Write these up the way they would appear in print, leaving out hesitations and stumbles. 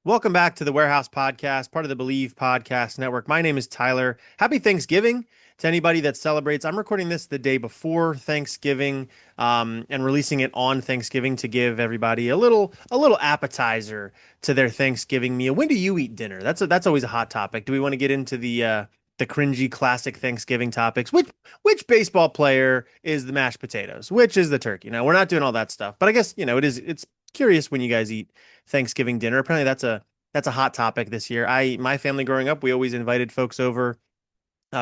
Welcome back to the Warehouse Podcast, part of the Believe Podcast Network. My name is Tyler. Happy Thanksgiving to anybody that celebrates. I'm recording this the day before Thanksgiving, and releasing it on Thanksgiving to give everybody a little appetizer to their Thanksgiving meal. When do you eat dinner? That's always a hot topic. Do we want to get into the cringy classic Thanksgiving topics? Which baseball player is the mashed potatoes? Which is the turkey? Now, we're not doing all that stuff, but I guess it's curious when you guys eat Thanksgiving dinner. Apparently that's a hot topic this year. My family growing up, we always invited folks over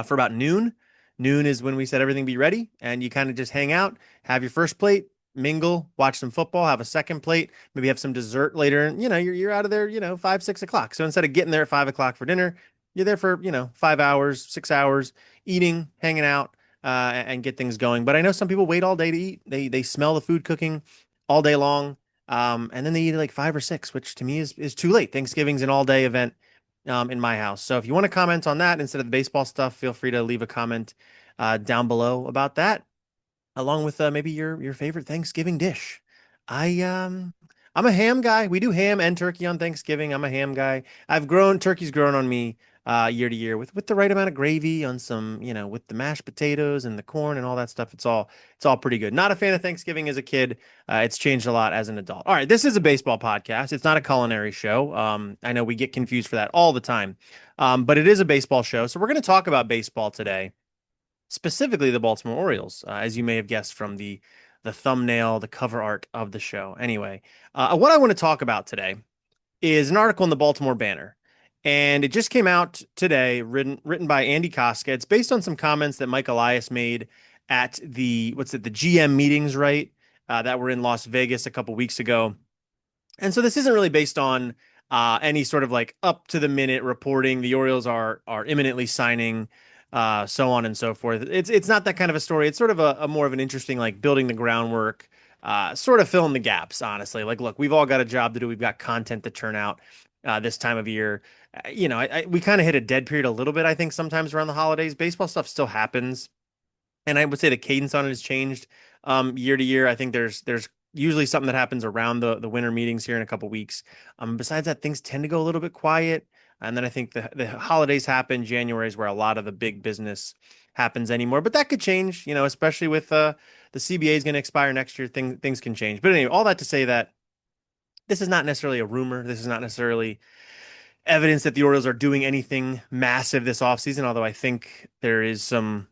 for about noon. Noon is when we said everything be ready, and you kind of just hang out, have your first plate, mingle, watch some football, have a second plate, maybe have some dessert later, and you're out of there, 5, 6 o'clock. So instead of getting there at 5 o'clock for dinner, you're there for 5 hours, 6 hours, eating, hanging out, and get things going. But I know some people wait all day to eat. They smell the food cooking all day long. And then they eat at like 5 or 6, which to me is too late. Thanksgiving's an all day event in my house. So if you want to comment on that instead of the baseball stuff, feel free to leave a comment down below about that, along with maybe your favorite Thanksgiving dish. I um I'm a ham guy. We do ham and turkey on Thanksgiving. I'm a ham guy. Turkey's grown on me year to year with the right amount of gravy on some, with the mashed potatoes and the corn and all that stuff. It's all pretty good. Not a fan of Thanksgiving as a kid. It's changed a lot as an adult. All right, this is a baseball podcast. It's not a culinary show. I know we get confused for that all the time. But it is a baseball show. So we're going to talk about baseball today, specifically the Baltimore Orioles, as you may have guessed from the thumbnail, the cover art of the show. Anyway, what I want to talk about today is an article in the Baltimore Banner, and it just came out today, written by Andy Koska. It's based on some comments that Mike Elias made at the GM meetings, right? That were in Las Vegas a couple weeks ago. And so this isn't really based on any sort of like up to the minute reporting. The Orioles are imminently signing, so on and so forth. It's not that kind of a story. It's sort of a more of an interesting, like, building the groundwork, sort of filling the gaps. Honestly, like, look, we've all got a job to do. We've got content to turn out this time of year. We kind of hit a dead period a little bit. I think sometimes around the holidays, baseball stuff still happens, and I would say the cadence on it has changed year to year. I think there's usually something that happens around the winter meetings here in a couple weeks. Besides that, things tend to go a little bit quiet, and then I think the holidays happen. January is where a lot of the big business happens anymore, but that could change. Especially with the CBA is going to expire next year. Things can change. But anyway, all that to say that this is not necessarily a rumor. This is not necessarily evidence that the Orioles are doing anything massive this offseason, although I think there is some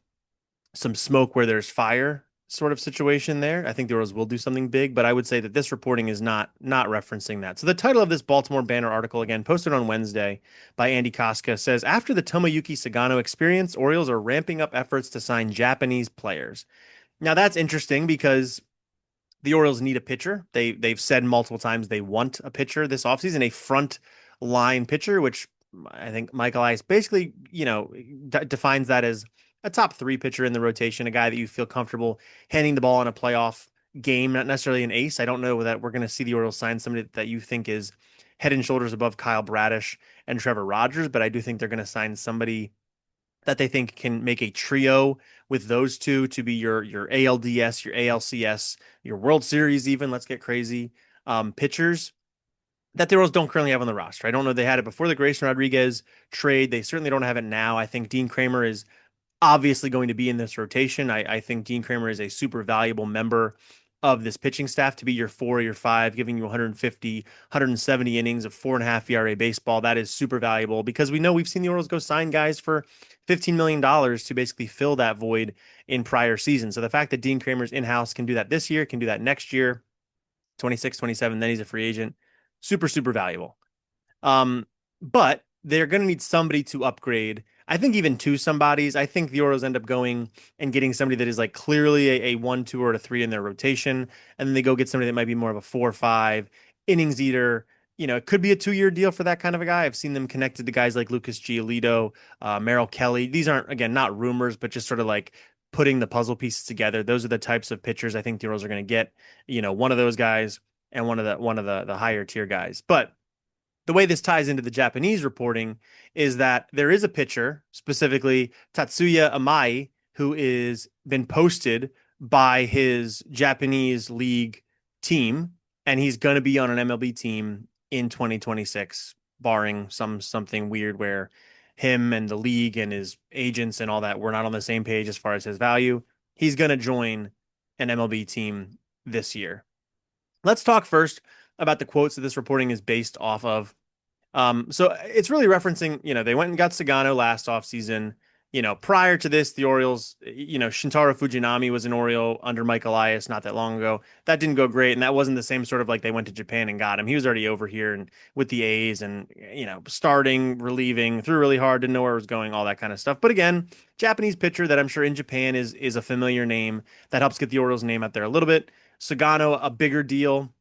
smoke where there's fire sort of situation there. I think the Orioles will do something big, but I would say that this reporting is not referencing that. So the title of this Baltimore Banner article, again posted on Wednesday by Andy Koska, says after the Tomoyuki Sagano experience, Orioles are ramping up efforts to sign Japanese players. Now that's interesting because the Orioles need a pitcher. They've said multiple times they want a pitcher this offseason, a front line pitcher, which I think Mike Elias basically, defines that as a top three pitcher in the rotation, a guy that you feel comfortable handing the ball in a playoff game, not necessarily an ace. I don't know that we're going to see the Orioles sign somebody that you think is head and shoulders above Kyle Bradish and Trevor Rogers, but I do think they're going to sign somebody that they think can make a trio with those two to be your ALDS, your ALCS, your World Series even. Let's get crazy. Pitchers that the Orioles don't currently have on the roster. I don't know if they had it before the Grayson Rodriguez trade. They certainly don't have it now. I think Dean Kramer is obviously going to be in this rotation. I think Dean Kramer is a super valuable member of this pitching staff to be your 4, your 5, giving you 150, 170 innings of 4.5 ERA baseball. That is super valuable because we know we've seen the Orioles go sign guys for $15 million to basically fill that void in prior seasons. So the fact that Dean Kramer's in-house can do that this year, can do that next year, 26, 27, then he's a free agent, super, super valuable. But they're going to need somebody to upgrade. I think even two somebodies. I think the Orioles end up going and getting somebody that is like clearly a 1, 2, or a 3 in their rotation. And then they go get somebody that might be more of a 4 or 5 innings eater. It could be a 2-year deal for that kind of a guy. I've seen them connected to guys like Lucas Giolito, Merrill Kelly. These aren't, again, not rumors, but just sort of like putting the puzzle pieces together. Those are the types of pitchers I think the Orioles are going to get. One of those guys and one of the higher tier guys. But the way this ties into the Japanese reporting is that there is a pitcher, specifically Tatsuya Amai, who is been posted by his Japanese league team, and he's going to be on an MLB team in 2026. barring something weird where him and the league and his agents and all that were not on the same page as far as his value. He's going to join an MLB team this year. Let's talk first about the quotes that this reporting is based off of. So it's really referencing, they went and got Sagano last offseason. Prior to this, the Orioles, Shintaro Fujinami was an Oriole under Mike Elias not that long ago. That didn't go great, and that wasn't the same sort of like they went to Japan and got him. He was already over here and with the A's and, starting, relieving, threw really hard, didn't know where it was going, all that kind of stuff. But again, Japanese pitcher that I'm sure in Japan is a familiar name that helps get the Orioles name out there a little bit. Sagano, a bigger deal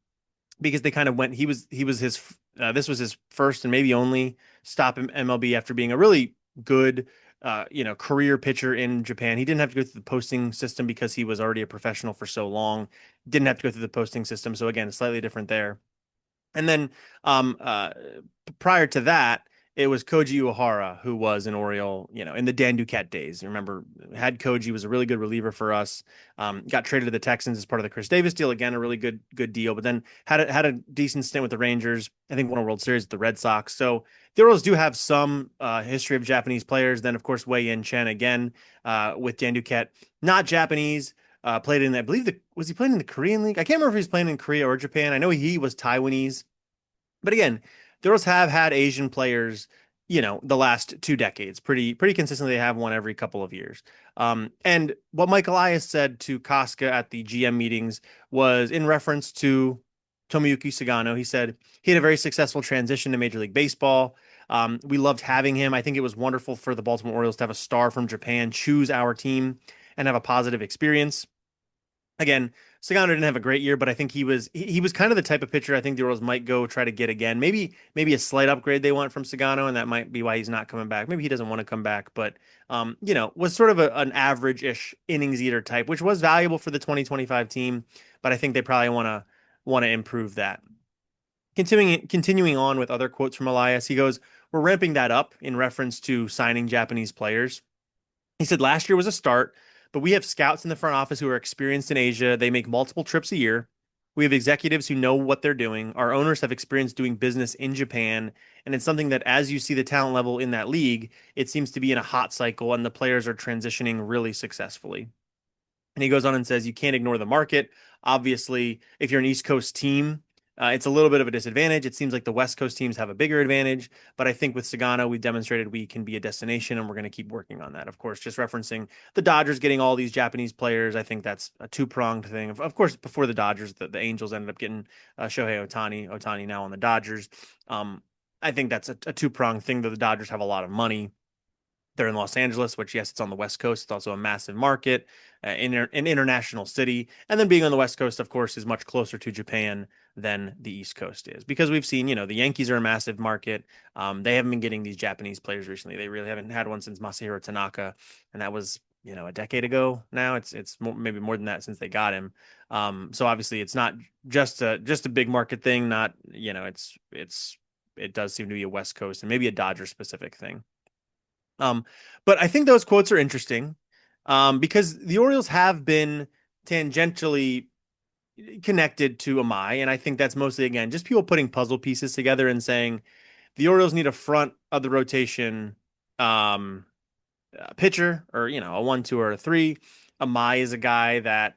because they kind of went. He was his this was his first and maybe only stop in MLB after being a really good career pitcher in Japan. He didn't have to go through the posting system because he was already a professional for so long. Didn't have to go through the posting system, so again, slightly different there. And then um, uh, prior to that, it was Koji Uehara, who was an Oriole, in the Dan Duquette days. Remember, had Koji was a really good reliever for us. Got traded to the Texans as part of the Chris Davis deal. Again, a really good deal. But then had a decent stint with the Rangers. I think won a World Series with the Red Sox. So the Orioles do have some history of Japanese players. Then of course Wei Yin Chen again with Dan Duquette, not Japanese. Played in, I believe, was he playing in the Korean League? I can't remember if he's playing in Korea or Japan. I know he was Taiwanese. But again, the Orioles have had Asian players, the last 2 decades. Pretty consistently, they have one every couple of years. And what Mike Elias said to Casca at the GM meetings was in reference to Tomoyuki Sagano. He said he had a very successful transition to Major League Baseball. We loved having him. I think it was wonderful for the Baltimore Orioles to have a star from Japan choose our team and have a positive experience. Again, Sagano didn't have a great year, but I think he was kind of the type of pitcher I think the Orioles might go try to get again. Maybe a slight upgrade they want from Sagano, and that might be why he's not coming back. Maybe he doesn't want to come back, but was sort of an average-ish innings eater type, which was valuable for the 2025 team, but I think they probably want to improve that. Continuing on with other quotes from Elias, he goes, "We're ramping that up in reference to signing Japanese players." He said last year was a start, but we have scouts in the front office who are experienced in Asia. They make multiple trips a year. We have executives who know what they're doing. Our owners have experience doing business in Japan. And it's something that, as you see the talent level in that league, it seems to be in a hot cycle, and the players are transitioning really successfully. And he goes on and says, you can't ignore the market. Obviously, if you're an East Coast team, it's a little bit of a disadvantage. It seems like the West Coast teams have a bigger advantage, but I think with Sagano, we demonstrated we can be a destination, and we're going to keep working on that. Of course, just referencing the Dodgers getting all these Japanese players, I think that's a two-pronged thing. Of course, before the Dodgers, the Angels ended up getting Shohei Ohtani. Ohtani now on the Dodgers. I think that's a two-pronged thing, though the Dodgers have a lot of money. They're in Los Angeles, which, yes, it's on the West Coast. It's also a massive market, an international city. And then being on the West Coast, of course, is much closer to Japan than the East Coast is. Because we've seen, the Yankees are a massive market. They haven't been getting these Japanese players recently. They really haven't had one since Masahiro Tanaka. And that was, a decade ago now. It's maybe more than that since they got him. So obviously it's not just a big market thing. Not, it does seem to be a West Coast and maybe a Dodger specific thing. Um, but I think those quotes are interesting because the Orioles have been tangentially connected to Amai, and I think that's mostly, again, just people putting puzzle pieces together and saying the Orioles need a front of the rotation um, pitcher, or a 1, 2, or a 3. Amai is a guy that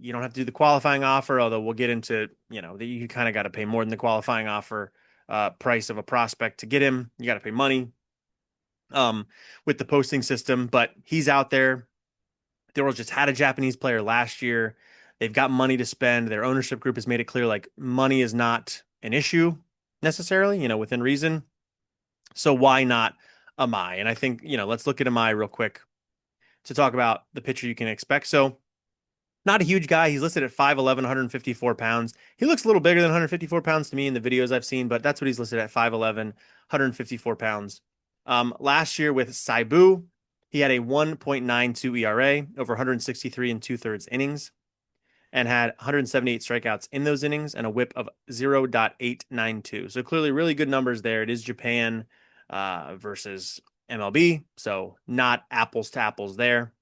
you don't have to do the qualifying offer, although we'll get into that you kind of got to pay more than the qualifying offer price of a prospect to get him. You got to pay money um, with the posting system, but he's out there. The Orioles just had a Japanese player last year. They've got money to spend. Their ownership group has made it clear like money is not an issue necessarily, within reason. So why not Amai? And I think, let's look at Amai real quick to talk about the pitcher you can expect. So not a huge guy. He's listed at 5'11", 154 pounds. He looks a little bigger than 154 pounds to me in the videos I've seen, but that's what he's listed at, 5'11", 154 pounds. Last year with Saibu, he had a 1.92 ERA over 163 and 2/3 innings and had 178 strikeouts in those innings and a whip of 0.892. So clearly really good numbers there. It is Japan versus MLB, so not apples to apples there.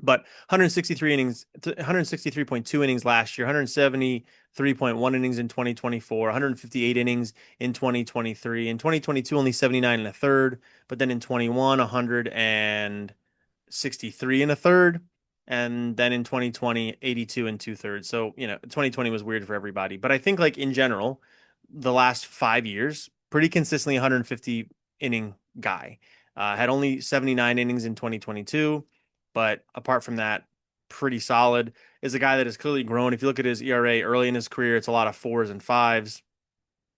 But 163 innings, 163.2 innings last year, 173 103.1 innings in 2024, 158 innings in 2023. In 2022, only 79 and a third, but then in 21, 163 and a third. And then in 2020, 82 and two thirds. So, 2020 was weird for everybody. But I think, like, in general, the last 5 years, pretty consistently 150 inning guy. Had only 79 innings in 2022, but apart from that, pretty solid. Is a guy that has clearly grown. If you look at his ERA early in his career, it's a lot of fours and fives,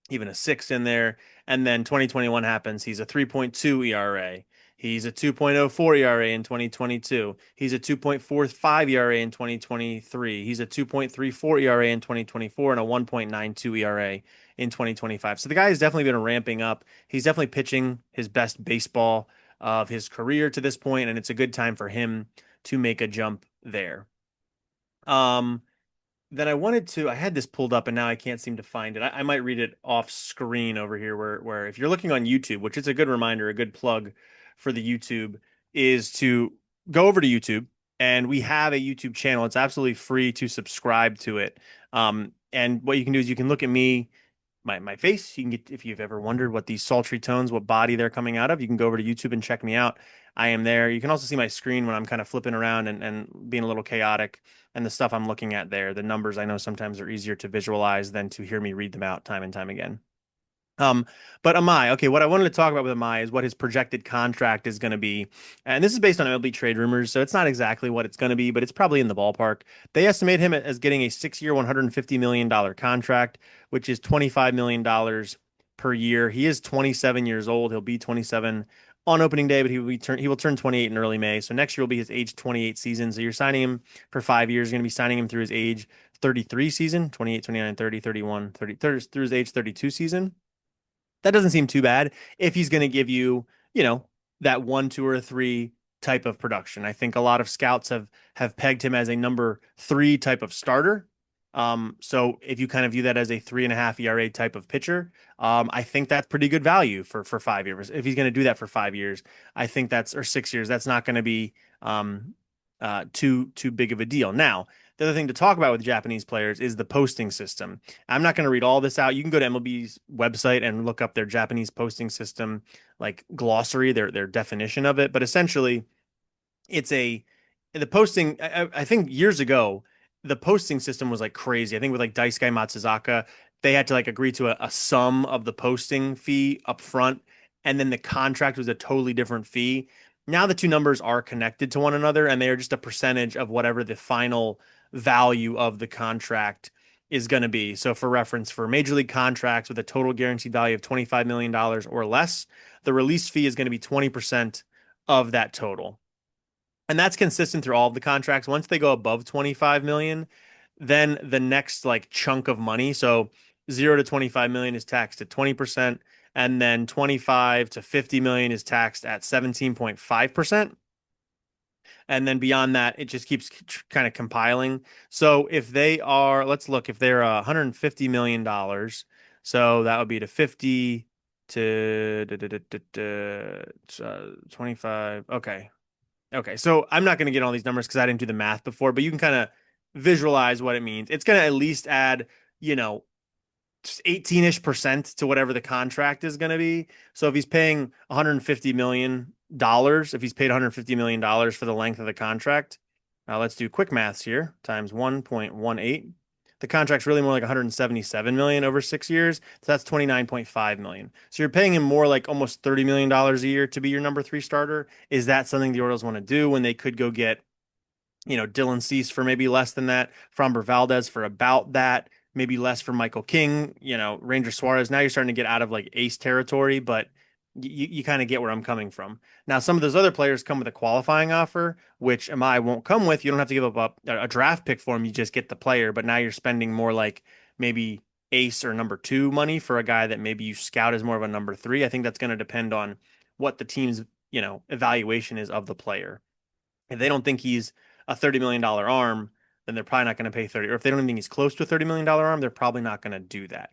even a six in there. And then 2021 happens. He's a 3.2 ERA. He's a 2.04 ERA in 2022. He's a 2.45 ERA in 2023. He's a 2.34 ERA in 2024 and a 1.92 ERA in 2025. So the guy has definitely been ramping up. He's definitely pitching his best baseball of his career to this point, and it's a good time for him to make a jump there. Um, then I had this pulled up and now I can't seem to find it. I might read it off screen over here where if you're looking on YouTube, which is a good reminder, a good plug for the YouTube, is to go over to YouTube, and we have a YouTube channel. It's absolutely free to subscribe to it. And what you can do is you can look at me, my face. You can get, if you've ever wondered what these sultry tones, what body they're coming out of, you can go over to YouTube and check me out. I am there. You can also see my screen when I'm kind of flipping around and being a little chaotic, and the stuff I'm looking at there. The numbers I know sometimes are easier to visualize than to hear me read them out time and time again. Um, but Amai, okay, what I wanted to talk about with Amai is what his projected contract is going to be. And this is based on MLB trade rumors, so it's not exactly what it's going to be, but it's probably in the ballpark. They estimate him as getting a 6 year, $150 million contract, which is $25 million per year. He is 27 years old. He'll be 27 on opening day, but he will turn 28 in early May. So next year will be his age 28 season. So you're signing him for 5 years. You're going to be signing him through his age 33 season, 28, 29, 30, 31, 30, through his age 32 season. That doesn't seem too bad if he's going to give you, that one, two, or three type of production. I think a lot of scouts have pegged him as a number three type of starter. So if you kind of view that as a 3.5 ERA type of pitcher, I think that's pretty good value for 5 years. If he's going to do that for 5 years, I think that's, or 6 years, that's not going to be too big of a deal. Now, the other thing to talk about with Japanese players is the posting system. I'm not going to read all this out. You can go to MLB's website and look up their Japanese posting system, like glossary, their definition of it. But essentially, it's the posting. I think years ago, the posting system was like crazy. I think with like Daisuke Matsuzaka, they had to like agree to a sum of the posting fee up front, and then the contract was a totally different fee. Now the two numbers are connected to one another, and they are just a percentage of whatever the final value of the contract is going to be. So for reference, for major league contracts with a total guaranteed value of $25 million or less, the release fee is going to be 20% of that total. And that's consistent through all of the contracts. Once they go above 25 million, then the next like chunk of money, so 0 to 25 million is taxed at 20%, and then 25 to 50 million is taxed at 17.5%. And then beyond that, it just keeps kind of compiling. So if they are, let's look, if they're $150 million, so that would be to 50 to 25. Okay. Okay, so I'm not going to get all these numbers because I didn't do the math before, but you can kind of visualize what it means. It's going to at least add, 18-ish% to whatever the contract is going to be. So if he's paying $150 million, if he's paid $150 million for the length of the contract, let's do quick maths here, times 1.18. The contract's really more like 177 million over 6 years. So that's 29.5 million. So you're paying him more like almost $30 million a year to be your number three starter. Is that something the Orioles want to do when they could go get, Dylan Cease for maybe less than that, Framber Valdez for about that, maybe less for Michael King, Ranger Suarez. Now you're starting to get out of like ace territory, but you kind of get where I'm coming from. Now, some of those other players come with a qualifying offer, which MI won't come with. You don't have to give up a draft pick for him. You just get the player, but now you're spending more like maybe ace or number two money for a guy that maybe you scout as more of a number three. I think that's going to depend on what the team's, evaluation is of the player. If they don't think he's a $30 million arm, then they're probably not going to pay 30. Or if they don't even think he's close to a $30 million arm, they're probably not going to do that.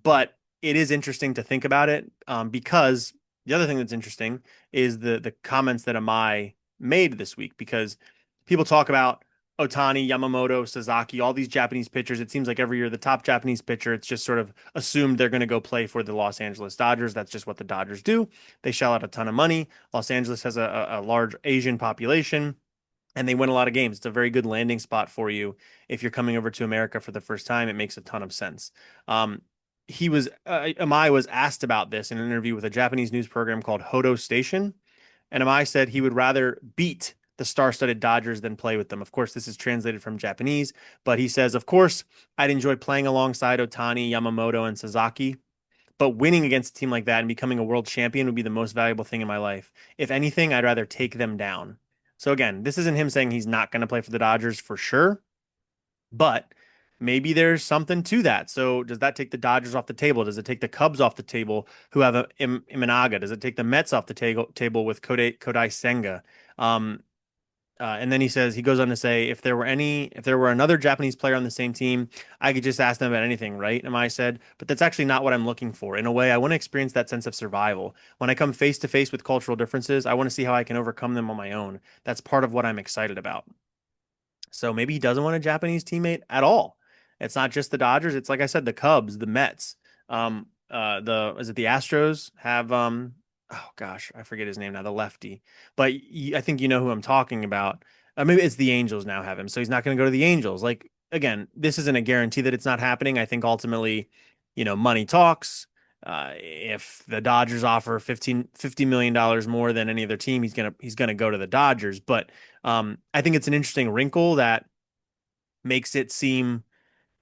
But it is interesting to think about it because the other thing that's interesting is the comments that Amai made this week, because people talk about, Otani, Yamamoto, Sasaki, all these Japanese pitchers. It seems like every year the top Japanese pitcher, it's just sort of assumed they're going to go play for the Los Angeles Dodgers. That's just what the Dodgers do. They shell out a ton of money. Los Angeles has a large Asian population and they win a lot of games. It's a very good landing spot for you if you're coming over to America for the first time. It makes a ton of sense. Amai was asked about this in an interview with a Japanese news program called Hodo Station, and Amai said he would rather beat the star-studded Dodgers than play with them. Of course, this is translated from Japanese, but he says, of course, I'd enjoy playing alongside Otani, Yamamoto, and Sasaki. But winning against a team like that and becoming a world champion would be the most valuable thing in my life. If anything, I'd rather take them down. So again, this isn't him saying he's not going to play for the Dodgers for sure, but maybe there's something to that. So does that take the Dodgers off the table? Does it take the Cubs off the table who have a Imanaga? Does it take the Mets off the table with Kodai Senga? Um, and then he goes on to say, if there were another Japanese player on the same team, I could just ask them about anything, right? And I said, but that's actually not what I'm looking for. In a way, I want to experience that sense of survival. When I come face to face with cultural differences, I want to see how I can overcome them on my own. That's part of what I'm excited about. So maybe he doesn't want a Japanese teammate at all. It's not just the Dodgers. It's like I said, the Cubs, the Mets. The is it the Astros have oh gosh, I forget his name now, the lefty. But I think you know who I'm talking about. Maybe it's the Angels now have him, so he's not going to go to the Angels. Like again, this isn't a guarantee that it's not happening. I think ultimately, money talks. If the Dodgers offer $50 million more than any other team, he's gonna go to the Dodgers. But I think it's an interesting wrinkle that makes it seem,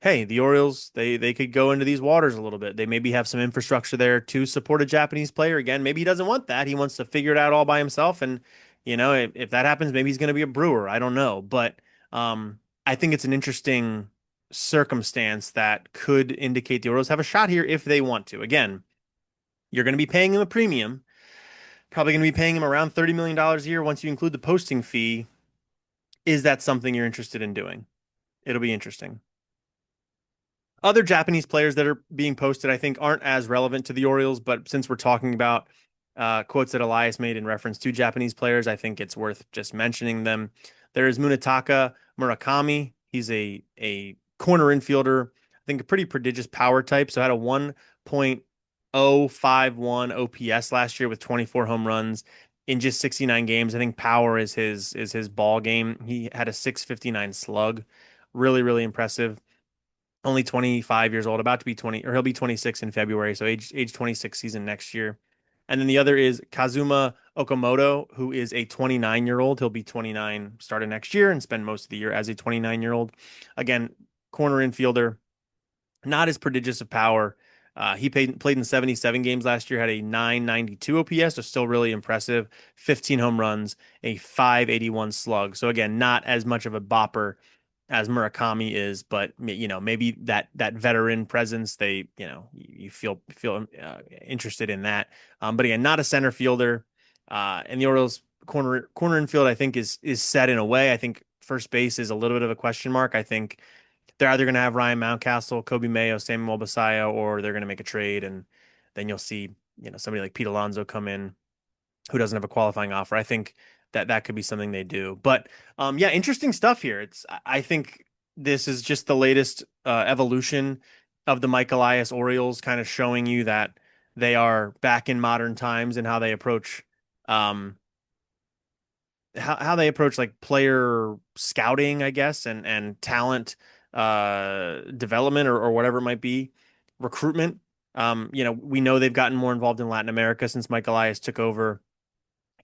hey, the Orioles, they could go into these waters a little bit. They maybe have some infrastructure there to support a Japanese player. Again, maybe he doesn't want that. He wants to figure it out all by himself. And, if that happens, maybe he's going to be a Brewer. I don't know. But I think it's an interesting circumstance that could indicate the Orioles have a shot here if they want to. Again, you're going to be paying him a premium, probably going to be paying him around $30 million dollars a year once you include the posting fee. Is that something you're interested in doing? It'll be interesting. Other Japanese players that are being posted, I think, aren't as relevant to the Orioles, but since we're talking about quotes that Elias made in reference to Japanese players, I think it's worth just mentioning them. There is Munetaka Murakami. He's a corner infielder, I think a pretty prodigious power type. So had a 1.051 OPS last year with 24 home runs in just 69 games. I think power is his ball game. He had a 659 slug. Really, really impressive. Only 25 years old, about to be 20, or he'll be 26 in February, so age 26 season next year. And then the other is Kazuma Okamoto, who is a 29-year-old. He'll be 29 starting next year and spend most of the year as a 29-year-old. Again, corner infielder, not as prodigious of power. He played in 77 games last year, had a 992 OPS, so still really impressive. 15 home runs, a 581 slug. So again, not as much of a bopper as Murakami is, but maybe that veteran presence, you feel interested in that. But again, not a center fielder. And the Orioles corner infield, I think is set in a way. I think first base is a little bit of a question mark. I think they're either going to have Ryan Mountcastle, Kobe Mayo, Samuel Basallo, or they're going to make a trade, and then you'll see somebody like Pete Alonso come in who doesn't have a qualifying offer. I think that could be something they do. But yeah, interesting stuff here. I think this is just the latest evolution of the Mike Elias Orioles, kind of showing you that they are back in modern times and um, how they approach like player scouting, I guess, and talent development or whatever it might be, recruitment. We know they've gotten more involved in Latin America since Mike Elias took over.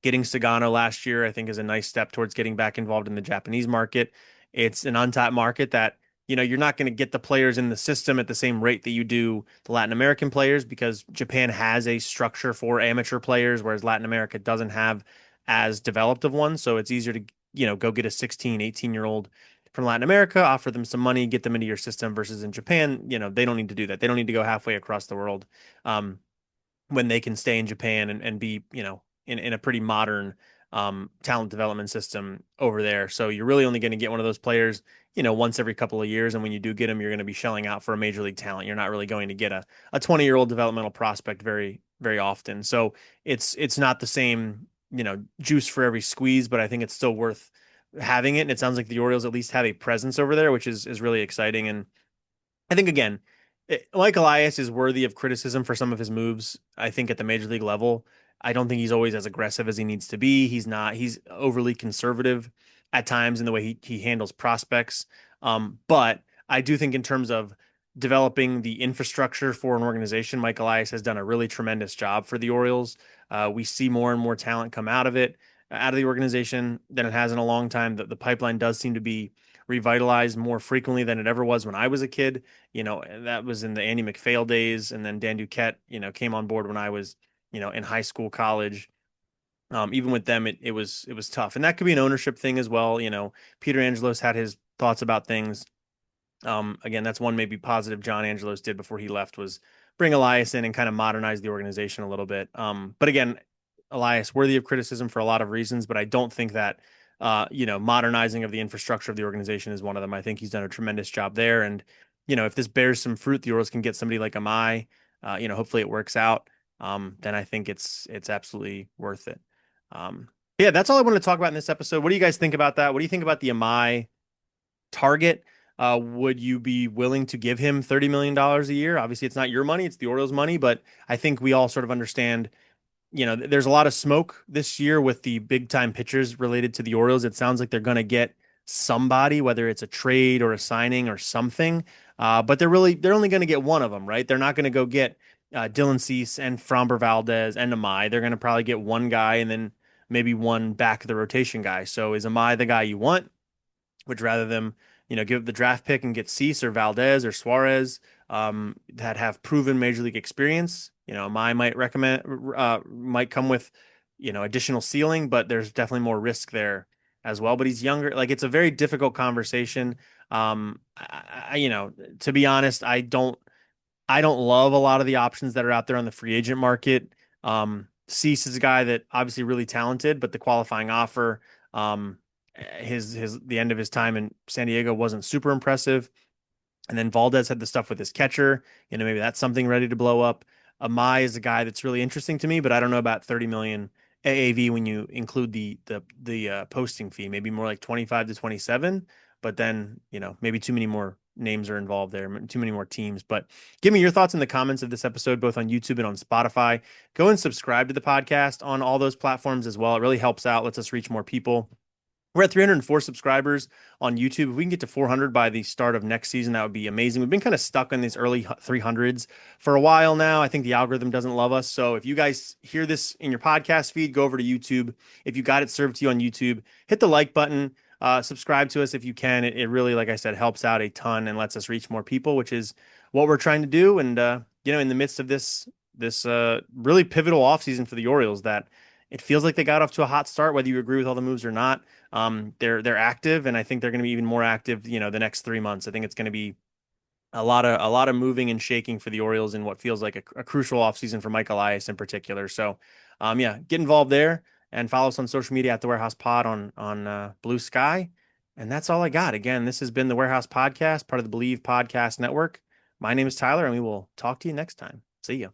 Getting Sagano last year, I think, is a nice step towards getting back involved in the Japanese market. It's an untapped market that, you're not going to get the players in the system at the same rate that you do the Latin American players because Japan has a structure for amateur players, whereas Latin America doesn't have as developed of one. So it's easier to, go get a 16, 18-year-old from Latin America, offer them some money, get them into your system versus in Japan, they don't need to do that. They don't need to go halfway across the world. When they can stay in Japan and be, in a pretty modern talent development system over there. So you're really only going to get one of those players, once every couple of years. And when you do get them, you're going to be shelling out for a major league talent. You're not really going to get a 20-year-old developmental prospect very, very often. So it's not the same, juice for every squeeze, but I think it's still worth having it. And it sounds like the Orioles at least have a presence over there, which is really exciting. And I think again, Mike Elias is worthy of criticism for some of his moves. I think at the major league level, I don't think he's always as aggressive as he needs to be. He's not. He's overly conservative at times in the way he handles prospects. But I do think in terms of developing the infrastructure for an organization, Mike Elias has done a really tremendous job for the Orioles. We see more and more talent come out of it, out of the organization than it has in a long time. The pipeline does seem to be revitalized more frequently than it ever was when I was a kid. That was in the Andy McPhail days, and then Dan Duquette, came on board when I was, in high school, college. Even with them, it was tough, and that could be an ownership thing as well. Peter Angelos had his thoughts about things. Again, that's one maybe positive John Angelos did before he left was bring Elias in and kind of modernize the organization a little bit. But again, Elias worthy of criticism for a lot of reasons, but I don't think that modernizing of the infrastructure of the organization is one of them. I think he's done a tremendous job there, and if this bears some fruit, the Orioles can get somebody like Amai. Hopefully it works out. Then I think it's absolutely worth it. Yeah, that's all I wanted to talk about in this episode. What do you guys think about that? What do you think about the Amai target? Would you be willing to give him $30 million a year? Obviously, it's not your money, it's the Orioles' money, but I think we all sort of understand, there's a lot of smoke this year with the big time pitchers related to the Orioles. It sounds like they're going to get somebody, whether it's a trade or a signing or something. But they're only going to get one of them, right? They're not going to go get Dylan Cease and Framber Valdez and Amai. They're going to probably get one guy and then maybe one back of the rotation guy. So is Amai the guy you want? Would rather them, give up the draft pick and get Cease or Valdez or Suarez that have proven major league experience. Might come with, additional ceiling, but there's definitely more risk there as well. But he's younger. Like it's a very difficult conversation. To be honest, I don't love a lot of the options that are out there on the free agent market. Cease is a guy that obviously really talented, but the qualifying offer, the end of his time in San Diego wasn't super impressive. And then Valdez had the stuff with his catcher. Maybe that's something ready to blow up. Amai is a guy that's really interesting to me, but I don't know about 30 million AAV when you include the posting fee. Maybe more like 25 to 27. But then, maybe too many more names are involved there, too many more teams. But give me your thoughts in the comments of this episode, both on YouTube and on Spotify. Go and subscribe to the podcast on all those platforms as well. It really helps out, lets us reach more people. We're at 304 subscribers on YouTube. If we can get to 400 by the start of next season, that would be amazing. We've been kind of stuck in these early 300s for a while now. I think the algorithm doesn't love us. So if you guys hear this in your podcast feed, go over to YouTube. If you got it served to you on YouTube, hit the like button, subscribe to us if you can. It really, like I said, helps out a ton and lets us reach more people, which is what we're trying to do. And, in the midst of this really pivotal offseason for the Orioles that it feels like they got off to a hot start, whether you agree with all the moves or not. They're active, and I think they're going to be even more active, the next 3 months. I think it's going to be a lot of moving and shaking for the Orioles in what feels like a crucial offseason for Mike Elias in particular. So, yeah, get involved there and follow us on social media at the Warehouse Pod on Blue Sky. And that's all I got. Again, this has been the Warehouse Podcast, part of the Believe Podcast Network. My name is Tyler, and we will talk to you next time. See you.